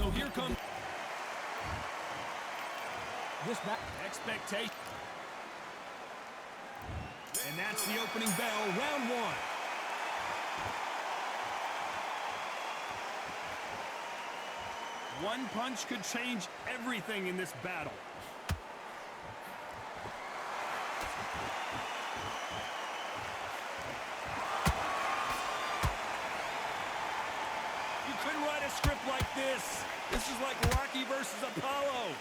So here comes this back expectation. And that's the opening bell, round one. One punch could change everything in this battle. You couldn't write a script like this. This is like Rocky versus Apollo.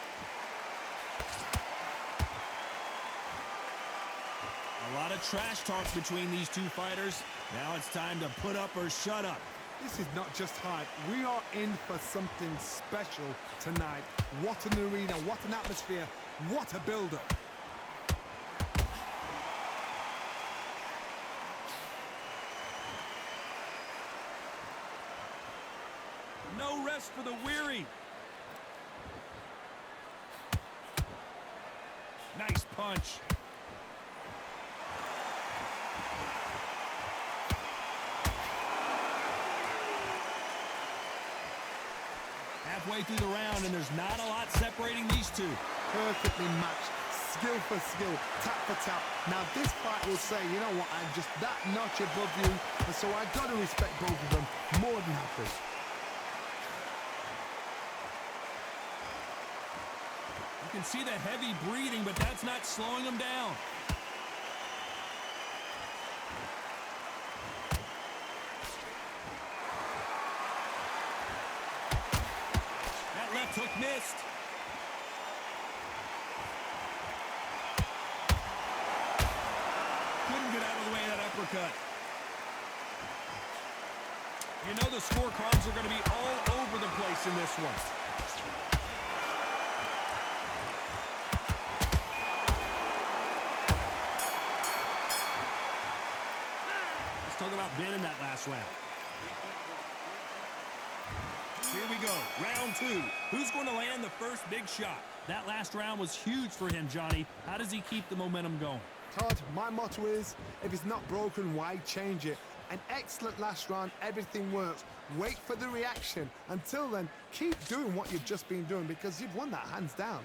A lot of trash talk between these two fighters. Now it's time to put up or shut up. This is not just hype. We are in for something special tonight. What an arena, what an atmosphere, what a build-up. No rest for the weary. Nice punch. Halfway through the round, and there's not a lot separating these two. Perfectly matched, skill for skill, tap for tap. Now this fight will say, you know what, I'm just that notch above you, and so I've got to respect both of them more than happy. You can see the heavy breathing, but that's not slowing him down. That left hook missed. Couldn't get out of the way of that uppercut. You know the scorecards are going to be all over the place in this one. Talk about winning that last round. Here we go, round two. Who's going to land the first big shot? That last round was huge for him, Johnny. How does he keep the momentum going? Todd, my motto is, if it's not broken, why change it? An excellent last round, everything works. Wait for the reaction. Until then, keep doing what you've just been doing because you've won that hands down.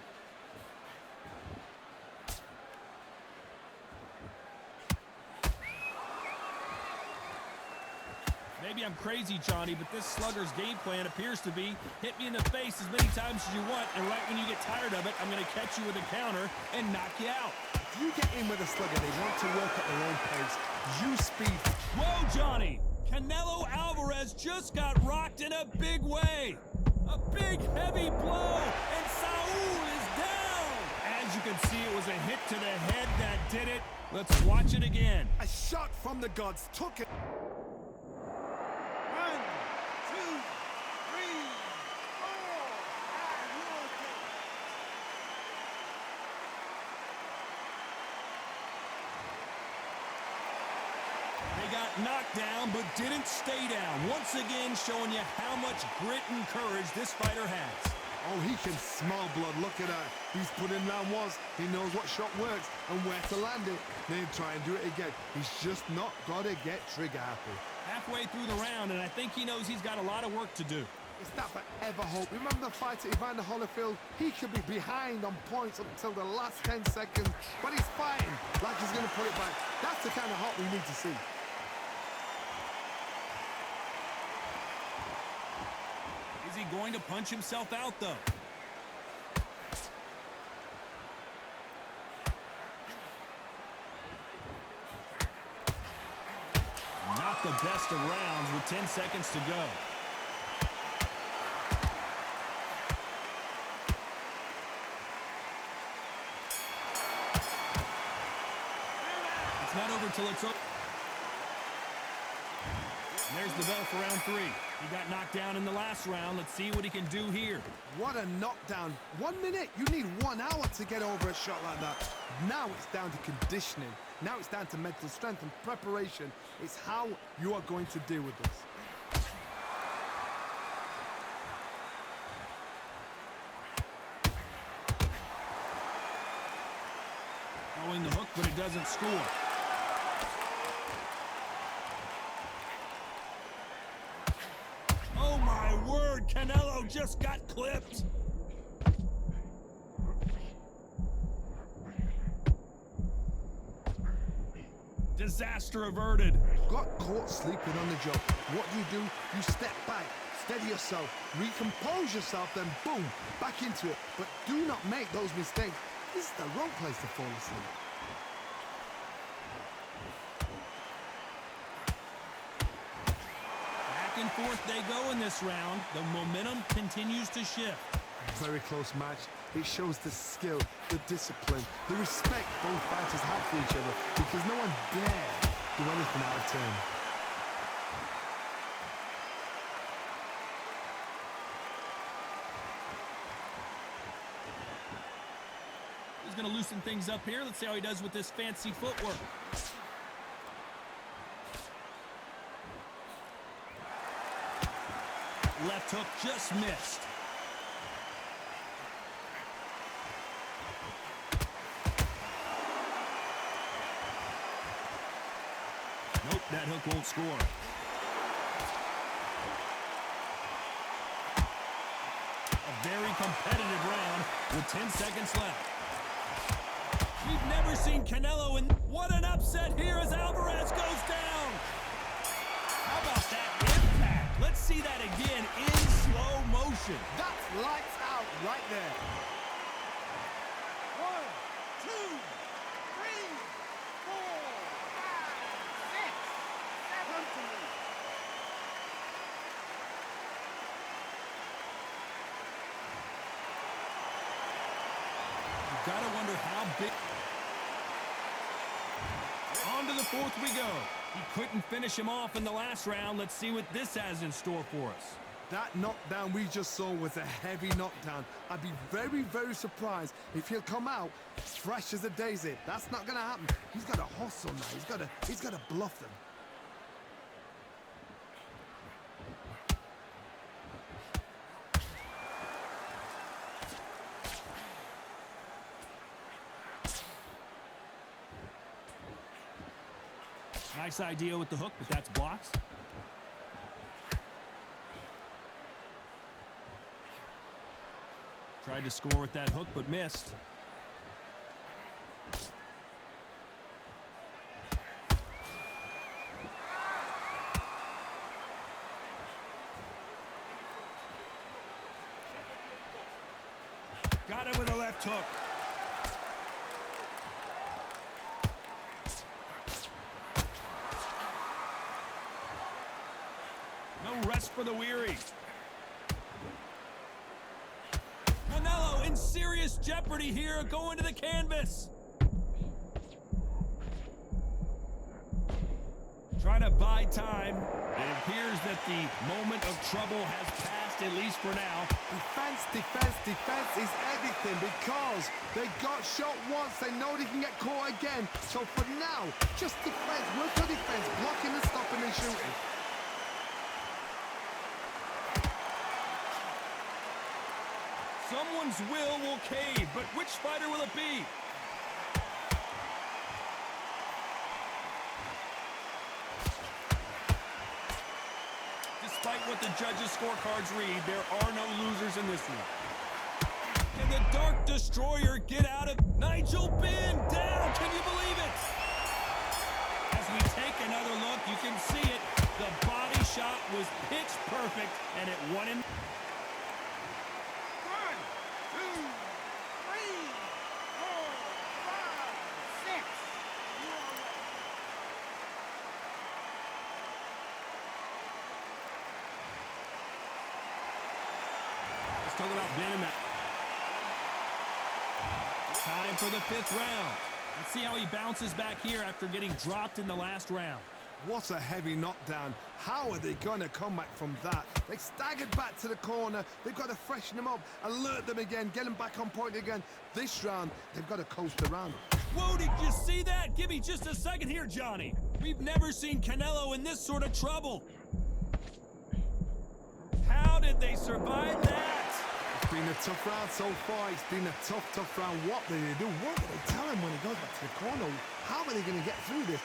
Maybe I'm crazy, Johnny, but this slugger's game plan appears to be hit me in the face as many times as you want, and right when you get tired of it, I'm going to catch you with a counter and knock you out. If you get in with a slugger, they want to work at their own pace. Use speed. Whoa, Johnny! Canelo Alvarez just got rocked in a big way. A big, heavy blow, and Saul is down. As you can see, it was a hit to the head that did it. Let's watch it again. A shot from the gods took it. Got knocked down, but didn't stay down. Once again, showing you how much grit and courage this fighter has. Oh, he can smell blood. Look at that. He's put in round once. He knows what shot works and where to land it. Then try and do it again. He's just not got to get trigger happy. Halfway through the round, and I think he knows he's got a lot of work to do. It's that forever hope. Remember the fight at Evander Holyfield? He could be behind on points up until the last 10 seconds, but he's fighting like he's going to put it back. That's the kind of hope we need to see. Is he going to punch himself out, though? Not the best of rounds with 10 seconds to go. It's not over till it's over. And there's the bell for round three. He got knocked down in the last round. Let's see what he can do here. What a knockdown. 1 minute. You need 1 hour to get over a shot like that. Now it's down to conditioning. Now it's down to mental strength and preparation. It's how you are going to deal with this. Throwing the hook, but it doesn't score. Oh, my word. word, Canelo just got clipped. Disaster averted. Got caught sleeping on the job. What do? You step back, steady yourself, recompose yourself, then boom, back into it. But do not make those mistakes. This is the wrong place to fall asleep. Back and forth they go in this round. The momentum continues to shift. Very close match. It shows the skill, the discipline, the respect both fighters have for each other, because no one dare do anything out of turn. He's going to loosen things up here. Let's see how he does with this fancy footwork. Left hook just missed. Nope, that hook won't score. A very competitive round with 10 seconds left. We've never seen Canelo in... What an upset here as Alvarez goes down! How about that impact? Let's see that again in slow motion. That's lights out right there. 1, 2, 3, 4, 5, 6, 7 to me. You gotta wonder how big... On to the fourth we go. He couldn't finish him off in the last round. Let's see what this has in store for us. That knockdown we just saw was a heavy knockdown. I'd be very, very surprised if he'll come out fresh as a daisy. That's not gonna happen. He's got to hustle now. He's got to bluff them. Nice idea with the hook, but that's blocked. Tried to score with that hook, but missed. Got him with a left hook. No rest for the weary. Canelo in serious jeopardy here, going to the canvas. Trying to buy time. It appears that the moment of trouble has passed, at least for now. Defense is everything, because they got shot once. They know they can get caught again. So for now, just defense. Work for defense, blocking and stopping and shooting. Someone's will cave, but which fighter will it be? Despite what the judges' scorecards read, there are no losers in this one. Can the Dark Destroyer get out of... Nigel pinned down! Can you believe it? As we take another look, you can see it. The body shot was pitch perfect, and it won him. 1, 2, 3, 4, 5, 6. You are ready. Let's talk about winning that. Time for the fifth round. Let's see how he bounces back here after getting dropped in the last round. What a heavy knockdown. How are they going to come back from that? They staggered back to the corner. They've got to freshen them up, alert them again, get them back on point again. This round, they've got to coast around. Whoa, did you see that? Give me just a second here, Johnny. We've never seen Canelo in this sort of trouble. How did they survive that? It's been a tough round so far. It's been a tough round. What do they do? What do they tell him when he goes back to the corner? How are they going to get through this?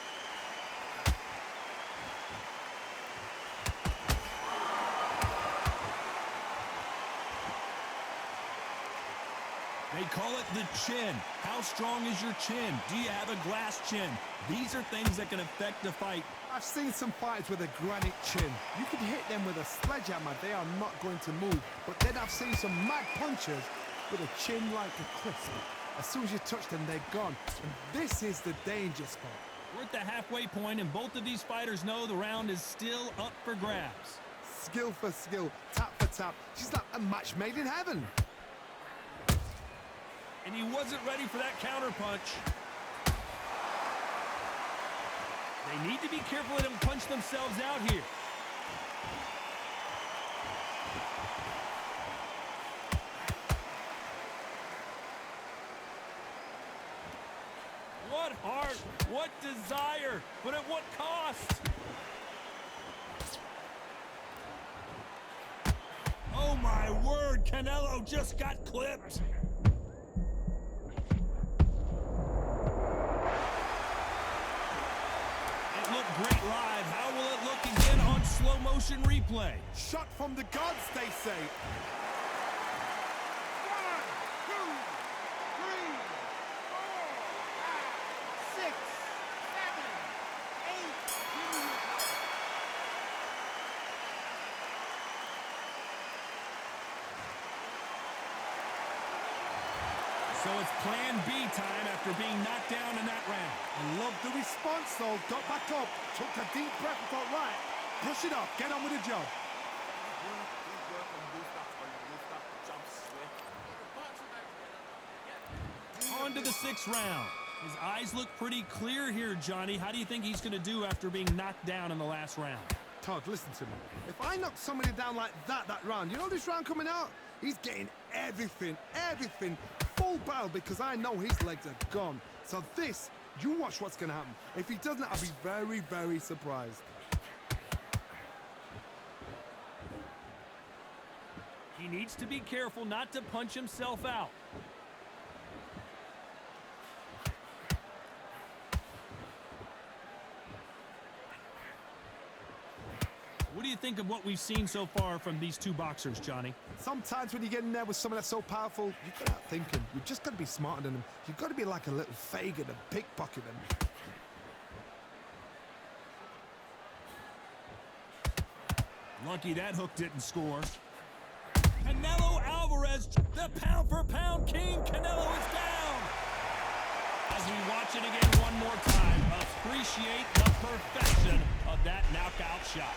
They call it the chin. How strong is your chin? Do you have a glass chin? These are things that can affect the fight. I've seen some fighters with a granite chin. You could hit them with a sledgehammer, they are not going to move. But then I've seen some mad punchers with a chin like a crisp. As soon as you touch them, they're gone. And this is the danger spot. We're at the halfway point, and both of these fighters know the round is still up for grabs. Skill for skill, tap for tap. She's like a match made in heaven. And he wasn't ready for that counter punch. They need to be careful let them punch themselves out here. What heart, what desire, but at what cost? Oh my word, Canelo just got clipped. It looked great live. How will it look again on slow motion replay? Shot from the gods, they say. 6, 7, 8. So it's plan B time after being knocked down in that round. I love the response, though. Got back up, took a deep breath and thought, right, brush it off, get on with the job. On to the 6th round. His eyes look pretty clear here, Johnny. How do you think he's going to do after being knocked down in the last round? Todd, listen to me. If I knock somebody down like that round, you know this round coming out? He's getting everything, full barrel, because I know his legs are gone. So this, you watch what's going to happen. If he doesn't, I'll be very, very surprised. He needs to be careful not to punch himself out. What do you think of what we've seen so far from these two boxers, Johnny? Sometimes when you get in there with someone that's so powerful, you've got to start thinking. You've just got to be smarter than them. You've got to be like a little Fagin and pickpocket them. Lucky that hook didn't score. Canelo Alvarez, the pound-for-pound king. Canelo is down. As we watch it again one more time, appreciate the perfection of that knockout shot.